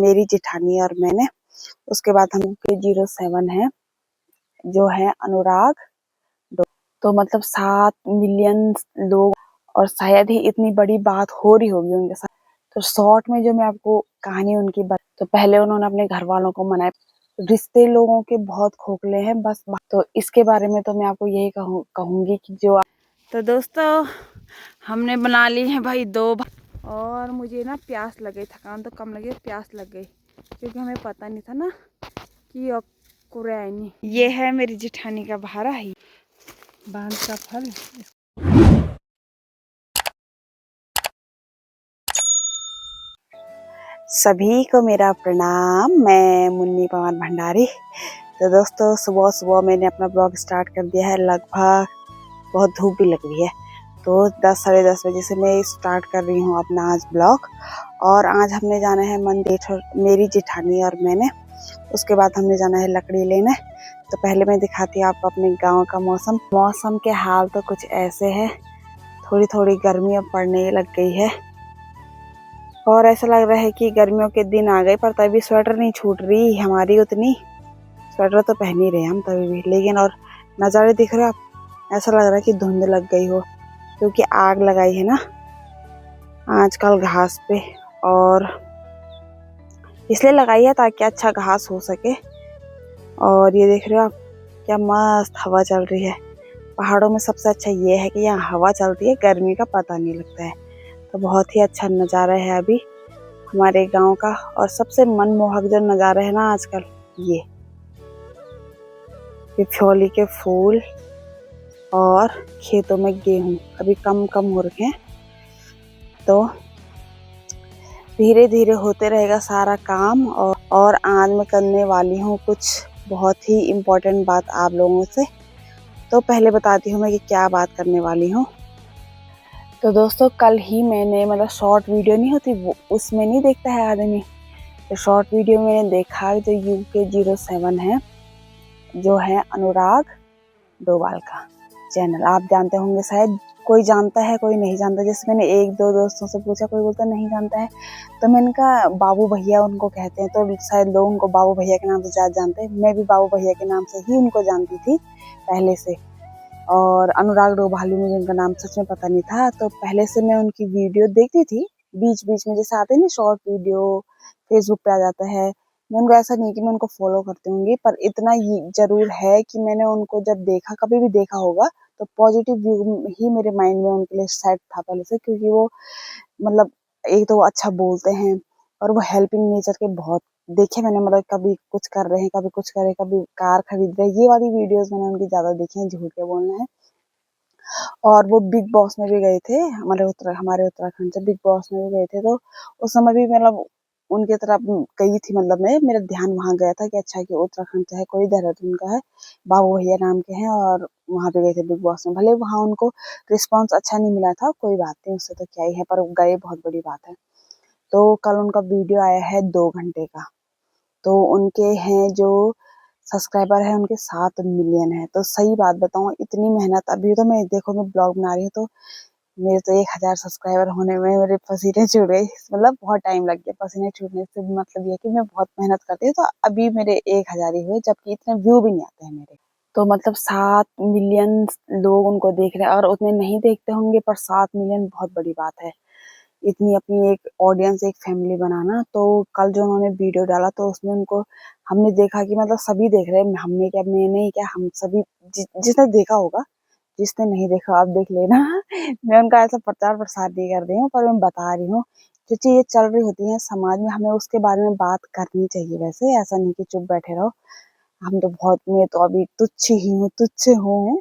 मेरी जेठानी और मैंने। उसके बाद हम के 07 है जो है अनुराग। तो मतलब 7 मिलियन लोग, और शायद ही इतनी बड़ी बात हो रही होगी उनके साथ। तो शॉर्ट में जो मैं आपको कहानी उनकी तो पहले उन्होंने अपने घर वालों को मनाया। रिश्ते लोगों के बहुत खोखले हैं बस। तो इसके बारे में तो मैं आपको यही कहूंगी कि जो तो दोस्तों हमने बना ली है भाई 2 और मुझे ना प्यास लगी, थकान तो कम लगी, प्यास लग गई क्योंकि हमें पता नहीं था ना कि कुरैनी। ये है मेरी जेठानी का भारा ही बांध का फल। सभी को मेरा प्रणाम, मैं मुन्नी पवन भंडारी। तो दोस्तों सुबह सुबह मैंने अपना ब्लॉग स्टार्ट कर दिया है। लगभग बहुत धूप भी लग रही है, तो 10 साढ़े 10 बजे से मैं स्टार्ट कर रही हूँ अपना आज ब्लॉग। और आज हमने जाना है मंदिर, मेरी जेठानी और मैंने। उसके बाद हमने जाना है लकड़ी लेने। तो पहले मैं दिखाती हूँ आपको अपने गांव का मौसम के हाल तो कुछ ऐसे है। थोड़ी थोड़ी गर्मी अब पड़ने लग गई है और ऐसा लग रहा है कि गर्मियों के दिन आ गए, पर तभी स्वेटर नहीं छूट रही हमारी उतनी। स्वेटर तो पहन ही रहे हम तभी भी, लेकिन और नज़ारे दिख रहे हो आप, ऐसा लग रहा है कि धुंध लग गई हो क्योंकि आग लगाई है ना आजकल घास पे। और इसलिए लगाई है ताकि अच्छा घास हो सके। और ये देख रहे हो आप क्या मस्त हवा चल रही है। पहाड़ों में सबसे अच्छा ये है कि यहाँ हवा चलती है, गर्मी का पता नहीं लगता है। तो बहुत ही अच्छा नज़ारा है अभी हमारे गांव का। और सबसे मनमोहक जो नज़ारा है ना आजकल, ये फ्योली के फूल और खेतों में गेहूं अभी कम कम हो रखे हैं। तो धीरे धीरे होते रहेगा सारा काम। और आज मैं करने वाली हूँ कुछ बहुत ही इम्पोर्टेंट बात आप लोगों से। तो पहले बताती हूँ मैं कि क्या बात करने वाली हूँ। तो दोस्तों कल ही मैंने मतलब शॉर्ट वीडियो नहीं होती वो, उसमें नहीं देखता है आदमी, तो शॉर्ट वीडियो मैंने देखा जो UK 07 है जो है अनुराग डोभाल का चैनल। आप जानते होंगे शायद, कोई जानता है कोई नहीं जानता। जैसे मैंने 1-2 दोस्तों से पूछा, कोई बोलता नहीं जानता है। तो मैंने कहा बाबू भैया उनको कहते हैं, तो शायद लोग उनको बाबू भैया के नाम से ज़्यादा जानते हैं। मैं भी बाबू भैया के नाम से ही उनको जानती थी पहले से। और अनुराग डोभाल मुझे उनका नाम सच में पता नहीं था। तो पहले से मैं उनकी वीडियो देखती थी बीच बीच में, जैसे आते हैं ना शॉर्ट वीडियो फेसबुक पे आ जाता है। मैं उनको ऐसा नहीं कि मैं उनको फॉलो करती होंगी, पर इतना ही जरूर है कि मैंने उनको जब देखा, कभी भी देखा होगा, तो पॉजिटिव व्यू ही मेरे माइंड में उनके लिए सेट था पहले से। क्योंकि वो मतलब एक तो वो अच्छा बोलते हैं और वो हेल्पिंग नेचर के बहुत देखे मैंने। मतलब कभी कुछ कर रहे हैं, कभी कुछ कर रहे हैं, कभी कार खरीद रहे हैं, ये वाली वीडियोस मैंने उनकी ज्यादा देखी हैं, झूठ के बोलना है। और वो बिग बॉस में भी गए थे हमारे उत्तराखंड से, बिग बॉस में भी गए थे। तो उस समय भी मतलब उनके तरफ गई थी, मतलब मेरा ध्यान वहां गया था कि अच्छा कि उत्तराखंड से है कोई, देहरादून का है, बाबू भैया नाम के हैं। और वहां पे गए थे बिग बॉस में। भले वहां उनको रिस्पॉन्स अच्छा नहीं मिला था, कोई बात नहीं, उससे तो क्या ही है, पर गए बहुत बड़ी बात है। तो कल उनका वीडियो आया है 2 घंटे का। तो उनके हैं जो सब्सक्राइबर है उनके 7 मिलियन है। तो सही बात बताऊं, इतनी मेहनत, अभी तो मैं देखो मैं ब्लॉग बना रही हूँ, तो मेरे तो 1000 सब्सक्राइबर होने में मेरे पसीने छूट गए। मतलब बहुत टाइम लग गया। पसीने छूटने से मतलब ये कि मैं बहुत मेहनत करती हूँ। तो अभी मेरे 1000 ही हुए, जबकि इतने व्यू भी नहीं आते हैं मेरे। तो मतलब 7 मिलियन लोग उनको देख रहे हैं, और उतने नहीं देखते होंगे, पर 7 मिलियन बहुत बड़ी बात है। इतनी अपनी एक ऑडियंस, एक फैमिली बनाना। तो कल जो उन्होंने वीडियो डाला, तो उसमें उनको हमने देखा कि मतलब सभी देख रहे हैं, हमने क्या, मैंने क्या, हम सभी जिसने देखा होगा, जिसने नहीं देखा आप देख लेना। मैं उनका ऐसा प्रचार प्रसार नहीं कर रही हूँ, पर मैं बता रही हूँ जो चीजें चल रही होती हैं समाज में, हमें उसके बारे में बात करनी चाहिए। वैसे ऐसा नहीं कि चुप बैठे रहो। हम तो बहुत, मैं तो अभी तुच्छ हूँ।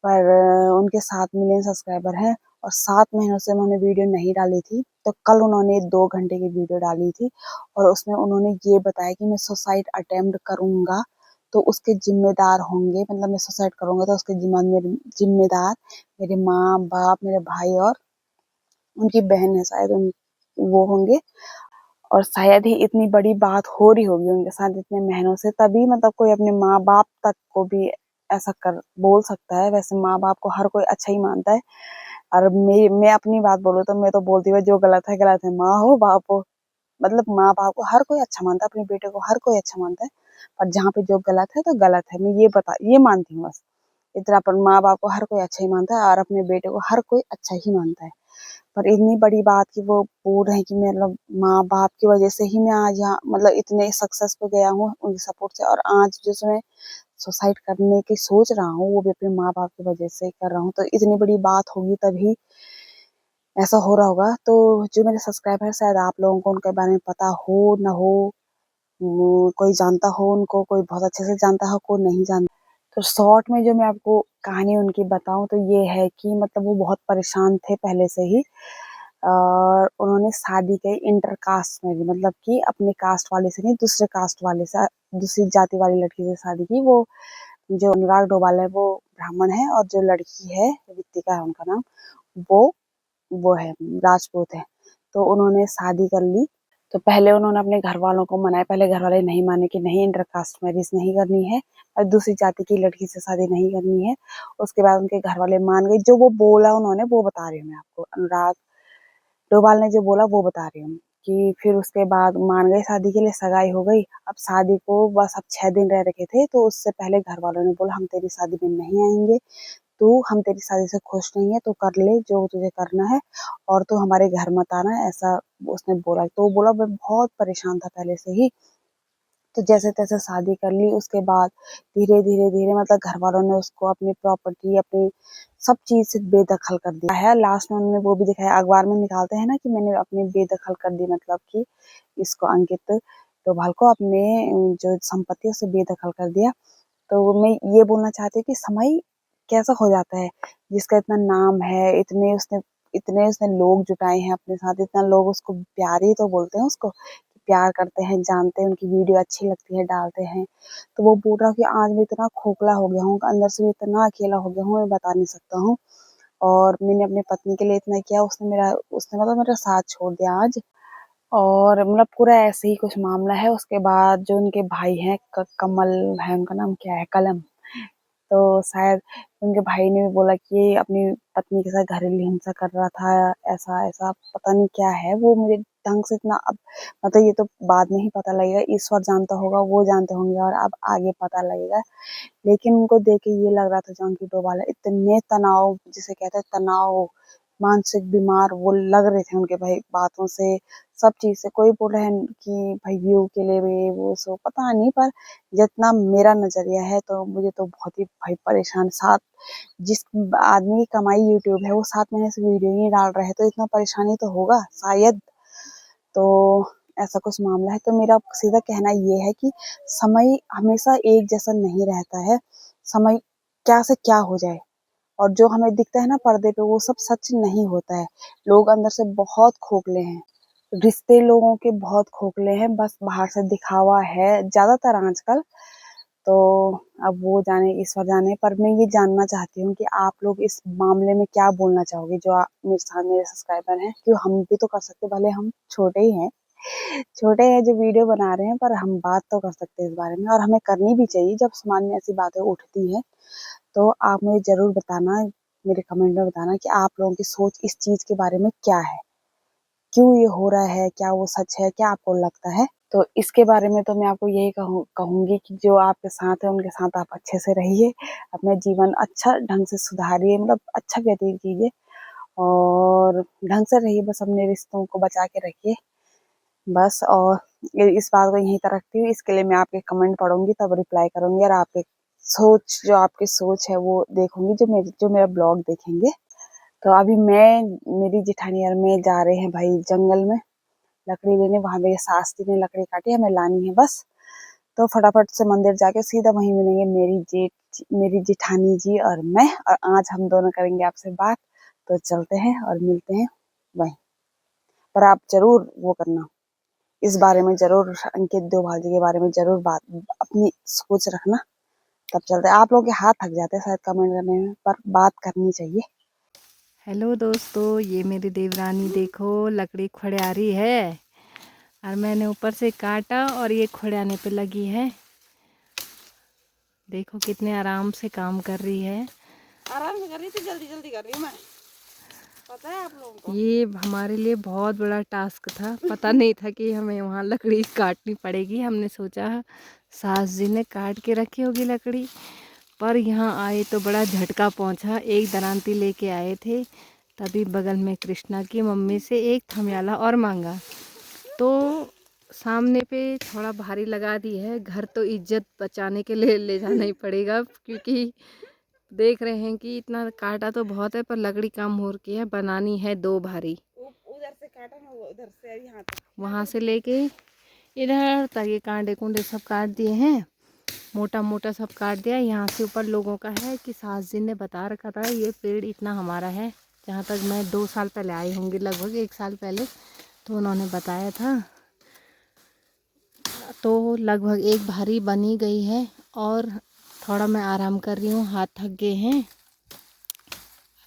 पर उनके 7 मिलियन सब्सक्राइबर हैं और 7 महीनों से उन्होंने वीडियो नहीं डाली थी। तो कल उन्होंने 2 घंटे की वीडियो डाली थी और उसमें उन्होंने ये बताया कि मैं सुसाइड अटेम्प्ट करूंगा तो उसके जिम्मेदार होंगे, मतलब मैं सुसाइड करूंगा तो उसके जिम्मेदार मेरे माँ बाप, मेरे भाई और उनकी बहन है शायद, वो होंगे। और शायद ही इतनी बड़ी बात हो रही होगी उनके साथ इतने महीनों से, तभी मतलब कोई अपने माँ बाप तक को भी ऐसा कर बोल सकता है। वैसे माँ बाप को हर कोई अच्छा ही मानता है। और मैं अपनी बात बोलूँ तो मैं तो बोलती हूँ जो गलत है गलत है, माँ हो बाप हो मतलब माँ बाप को हर कोई अच्छा मानता है, अपने बेटे को हर कोई अच्छा मानता है, पर जहाँ पे जो गलत है तो गलत है, मैं ये मानती हूँ बस। इतना अपन माँ बाप को हर कोई अच्छा ही मानता है और अपने बेटे को हर कोई अच्छा ही मानता है। पर इतनी बड़ी बात कि वो बोल रहे हैं कि मतलब माँ बाप की वजह से ही मैं आज यहाँ मतलब इतने सक्सेस पे गया हूँ उनके सपोर्ट से, और आज जो मैं सुसाइड करने की सोच रहा हूँ वो भी अपने माँ बाप की वजह से कर रहा हूँ। तो इतनी बड़ी बात होगी तभी ऐसा हो रहा होगा। तो जो मेरे सब्सक्राइबर है, शायद आप लोगों को उनके बारे में पता हो ना हो, कोई जानता हो उनको, कोई बहुत अच्छे से जानता हो, कोई नहीं जानता। तो शॉर्ट में जो मैं आपको कहानी उनकी बताऊं तो ये है कि मतलब वो बहुत परेशान थे पहले से ही, और उन्होंने शादी की इंटर कास्ट में, मतलब कि अपने कास्ट वाले से नहीं, दूसरे कास्ट वाले से, दूसरी जाति वाली लड़की से शादी की। वो जो अनुराग डोभाल है वो ब्राह्मण है, और जो लड़की है ऋतिका है उनका नाम, वो वो है राजपूत है। तो उन्होंने शादी कर ली। तो पहले उन्होंने अपने घर वालों को मनाया, पहले घर वाले नहीं माने कि नहीं इंटर कास्ट मैरिज नहीं करनी है और दूसरी जाति की लड़की से शादी नहीं करनी है। उसके बाद उनके घर वाले मान गए, जो वो बोला उन्होंने वो बता रही हूँ मैं आपको, अनुराग डोभाल ने जो बोला वो बता रही हूँ कि फिर उसके बाद मान गए, शादी के लिए सगाई हो गई। अब शादी को बस अब 6 दिन रह रखे थे, तो उससे पहले घर वालों ने बोला हम तेरी शादी में नहीं आएंगे, तू हम तेरी शादी से खुश नहीं है तो कर ले जो तुझे करना है, और तू हमारे घर मत आना, ऐसा उसने बोला। तो वो बोला मैं बहुत परेशान था पहले से ही। तो जैसे तैसे शादी कर ली। उसके बाद धीरे धीरे धीरे मतलब घर वालों ने उसको अपनी प्रॉपर्टी, अपनी सब चीज से बेदखल कर दिया है। लास्ट में उन्होंने वो भी दिखाया, अखबार में निकालते हैं ना कि मैंने अपनी बेदखल कर दी, मतलब कि इसको अंकित डोभाल को अपने जो संपत्ति है उसे बेदखल कर दिया। तो मैं ये बोलना चाहती हूँ कि समय कैसा हो जाता है, जिसका इतना नाम है, इतने उसने लोग जुटाए हैं अपने साथ, इतना लोग उसको प्यार ही तो बोलते हैं उसको, प्यार करते हैं, जानते हैं, उनकी वीडियो अच्छी लगती है, डालते हैं। तो वो बोल रहा कि आज मैं इतना खोखला हो गया हूँ, अंदर से भी इतना अकेला हो गया हूँ, मैं बता नहीं सकता हूँ। और मैंने अपनी पत्नी के लिए इतना किया, उसने मतलब मेरा साथ छोड़ दिया आज। और मतलब पूरा ऐसे ही कुछ मामला है। उसके बाद जो उनके भाई हैं, कमल है उनका नाम, क्या है, कलम, तो शायद उनके भाई ने भी बोला कि ये अपनी पत्नी के साथ घरेलू हिंसा कर रहा था, ऐसा ऐसा पता नहीं क्या है, वो मुझे ढंग से इतना अब मतलब ये तो बाद में ही पता लगेगा, ईश्वर जानता होगा, वो जानते होंगे, और अब आगे पता लगेगा। लेकिन उनको देख के ये लग रहा था जो अंकित डोभाल इतने तनाव, जिसे कहते हैं तनाव, मानसिक बीमार वो लग रहे थे उनके भाई बातों से, सब चीज से। कोई बोल रहे हैं कि भाई व्यू के लिए भी वो सो पता नहीं, पर जितना मेरा नजरिया है तो मुझे तो बहुत ही भाई परेशान। साथ जिस आदमी की कमाई यूट्यूब है वो 7 महीने से वीडियो नहीं डाल रहे हैं, तो इतना परेशानी तो होगा शायद। तो ऐसा कुछ मामला है। तो मेरा सीधा कहना ये है कि समय हमेशा एक जैसा नहीं रहता है, समय क्या से क्या हो जाए, और जो हमें दिखता है ना पर्दे पे वो सब सच नहीं होता है। लोग अंदर से बहुत खोखले हैं, रिश्ते लोगों के बहुत खोखले हैं, बस बाहर से दिखावा है ज्यादातर आजकल। तो अब वो जाने, ईश्वर जाने। पर मैं ये जानना चाहती हूँ कि आप लोग इस मामले में क्या बोलना चाहोगे, जो मेरे साथ मेरे सब्सक्राइबर हैं, क्यों हम भी तो कर सकते, भले हम छोटे ही हैं, छोटे हैं जो वीडियो बना रहे हैं, पर हम बात तो कर सकते हैं इस बारे में, और हमें करनी भी चाहिए जब समाज में ऐसी बातें उठती हैं। तो आप मुझे जरूर बताना, मेरे कमेंट में बताना कि आप लोगों की सोच इस चीज के बारे में क्या है, क्यों ये हो रहा है, क्या वो सच है, क्या आपको लगता है। तो इसके बारे में तो मैं आपको यही कहूंगी कि जो आपके साथ है उनके साथ आप अच्छे से रहिए, अपना जीवन अच्छा ढंग से सुधारिए, मतलब अच्छा व्यतीत कीजिए, और ढंग से रहिए, बस अपने रिश्तों को बचा के रखिए बस। और इस बात को यहीं तक रखती हूँ, इसके लिए मैं आपके कमेंट पढ़ूंगी तब रिप्लाई करूंगी, और आपके सोच, जो आपकी सोच है वो देखूंगी, जो मेरा ब्लॉग देखेंगे। तो अभी मेरी जेठानी और मैं जा रहे हैं भाई जंगल में लकड़ी लेने, वहां मेरे सास जी ने लकड़ी काटी है, हमें लानी है बस। तो फटाफट से मंदिर जाके सीधा वहीं मिलेंगे मेरी जेठानी जी और मैं, और आज हम दोनों करेंगे आपसे बात। तो चलते हैं और मिलते हैं वहीं। पर आप जरूर वो करना, इस बारे में जरूर, अंकित डोभाल जी के बारे में जरूर बात, अपनी सोच रखना। तब चलते हैं। आप लोगों के हाथ थक जाते हैं शायद कमेंट करने में, पर बात करनी चाहिए। हेलो दोस्तों, ये मेरी देवरानी देखो लकड़ी खड़ियारी है, और मैंने ऊपर से काटा और ये खड़ियाने पे लगी है। देखो कितने आराम से काम कर रही है। आराम से कर रही थी, जल्दी जल्दी कर रही हूँ मैं। पता है आप लोगों को? ये हमारे लिए बहुत बड़ा टास्क था। पता नहीं था कि हमें वहाँ लकड़ी काटनी पड़ेगी। हमने सोचा सास जी ने काट के रखी होगी लकड़ी, पर यहाँ आए तो बड़ा झटका पहुँचा। एक दरांती लेके आए थे, तभी बगल में कृष्णा की मम्मी से एक थमियाला और मांगा, तो सामने पे थोड़ा भारी लगा दी है। घर तो इज्जत बचाने के लिए ले जाना ही पड़ेगा, क्योंकि देख रहे हैं कि इतना काटा तो बहुत है, पर लकड़ी काम हो रही है, बनानी है 2 भारी। उधर से काटा ना, वो उधर से यहाँ तक, वहाँ से लेके इधर तक ये कांटे कुंडे सब काट दिए हैं, मोटा मोटा सब काट दिया। यहाँ से ऊपर लोगों का है कि सास जी ने बता रखा था ये पेड़ इतना हमारा है। जहाँ तक मैं 2 साल पहले आई होंगी, लगभग 1 साल पहले, तो उन्होंने बताया था। तो लगभग 1 भारी बनी गई है और थोड़ा मैं आराम कर रही हूँ, हाथ थक गए हैं।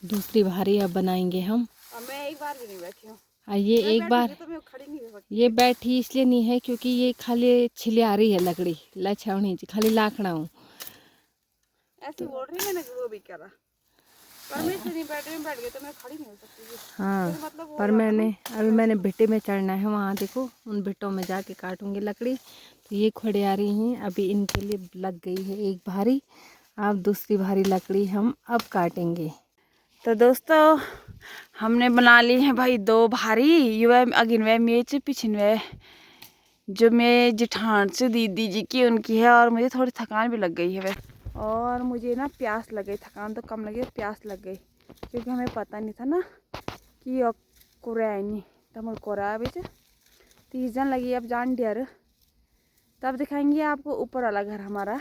दूसरी भारी अब बनाएंगे हम। मैं एक बार भी नहीं बैठी हूँ। ये एक बार तो मैं खड़ी नहीं हो सकती। ये बैठी इसलिए नहीं है क्योंकि ये खाली छिलियारी है लकड़ी, लछावनी खाली लाखड़ा हूँ। ऐसे बोल रही मैंने वो भी करा, पर मैं इसलिए नहीं बैठ रही, बैठ गई तो मैं खड़ी नहीं हो सकती। हाँ, मतलब वो पर मैंने भिट्टे में चढ़ना है। वहाँ देखो, उन भिट्टों में जाके काटूंगी लकड़ी। तो ये खड़ियारी हैं, अभी इनके लिए लग गई है 1 भारी। अब दूसरी भारी लकड़ी हम अब काटेंगे। तो दोस्तों, हमने बना ली है भाई 2 भारी। युवा अगिन वे मेच पिछन वे जो मैं जेठान से दीदी जी की उनकी है, और मुझे थोड़ी थकान भी लग गई है वे। और मुझे ना प्यास लग गई, थकान तो कम लगी, प्यास लग गई, क्योंकि हमें पता नहीं था ना कि कोरानी तमल कोरा बेच 30 जन लगी। अब जान डियर तब दिखाएंगे आपको ऊपर वाला घर हमारा,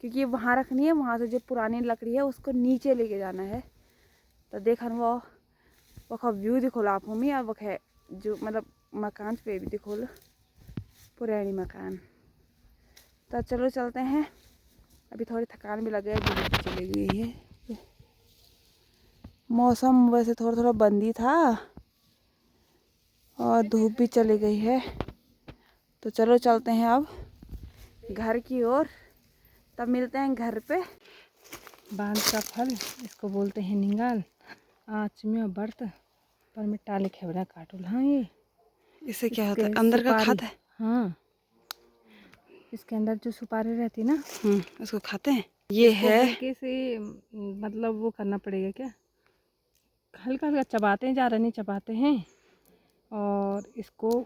क्योंकि वहाँ रखनी है। वहाँ से जो पुरानी लकड़ी है उसको नीचे लेके जाना है। तो देखन वो व्यू दिखोल आप हमी, और वो जो मतलब मकान पे भी दिखोल पुरानी मकान। तो चलो चलते हैं, अभी थोड़ी थकान भी लग गई, धूप भी चली गई है। मौसम वैसे थोड़ा थोड़ा बंदी था और धूप भी चली गई है। तो चलो चलते हैं अब घर की ओर, तब मिलते हैं घर पे। बांध का फल इसको बोलते हैं निंगाल। आँच में बर्त पर मैं टाले खेवड़ा काटूल। हाँ, ये इससे क्या होता है? अंदर का खाता है? हाँ, इसके अंदर जो सुपारी रहती ना, उसको खाते हैं। ये है हल्के से, मतलब वो करना पड़ेगा क्या, हल्का हल्का चबाते हैं, ज़्यादा नहीं चबाते हैं, और इसको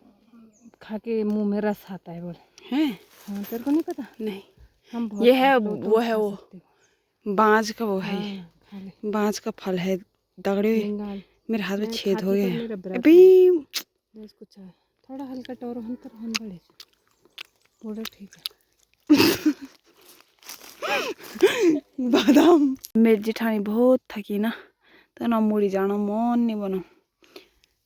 खा के मुंह में रस आता है। बोल हैं? हाँ, तेरे को नहीं पता? नहीं, हम बहुत ये है तो वो है वो बांज का वो है। हाँ, खा ले। बांज का फल है, दगड़े निंगाल मेरे हाथ में मैं छेद हो खाती, गए पर हैं मेरा व्रत अभी। है। इसको चाहे थोड़ा हल्का टोरो हम कर हम बड़े बोले ठीक है। बादाम मेरी जेठानी बहुत थकी ना, तो ना मुड़ी जाना मन नहीं बनो।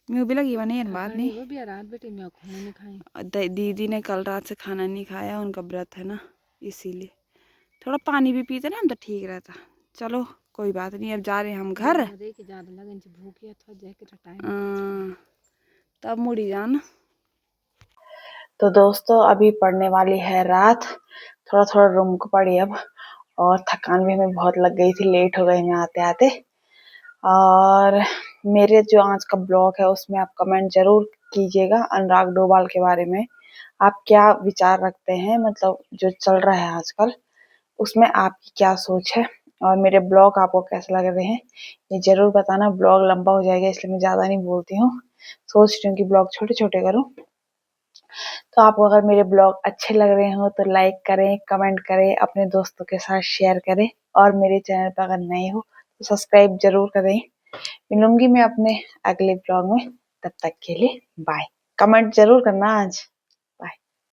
मैं भी लगी बने बात नहीं। वो भी रात बेटे मैं खाना नहीं खाई। दीदी ने कल रात से खाना नहीं खाया, उनका व्रत है ना, इसीलिए थोड़ा पानी भी पीते ना हम तो ठीक रहता। चलो कोई बात नहीं, अब जा रहे हैं हम घर। तब मुड़ी जाना। तो दोस्तों, अभी पड़ने वाली है रात, थोड़ा थोड़ा रूम को पड़ी अब, और थकान भी हमें बहुत लग गई थी, लेट हो गए हमें आते आते। और मेरे जो आज का ब्लॉग है उसमें आप कमेंट जरूर कीजिएगा अनुराग डोभाल के बारे में। आप क्या विचार रखते हैं, मतलब जो चल रहा है आजकल उसमें आपकी क्या सोच है, और मेरे ब्लॉग आपको कैसे लग रहे हैं ये जरूर बताना। ब्लॉग लंबा हो जाएगा इसलिए मैं ज़्यादा नहीं बोलती हूँ, सोच रही हूँ कि ब्लॉग छोटे छोटे करूँ। तो आपको अगर मेरे ब्लॉग अच्छे लग रहे हो तो लाइक करें, कमेंट करें, अपने दोस्तों के साथ शेयर करें, और मेरे चैनल पर अगर नए हो तो सब्सक्राइब जरूर करें। मिलूंगी मैं अपने अगले ब्लॉग में, तब तक के लिए बाय। कमेंट जरूर करना आज।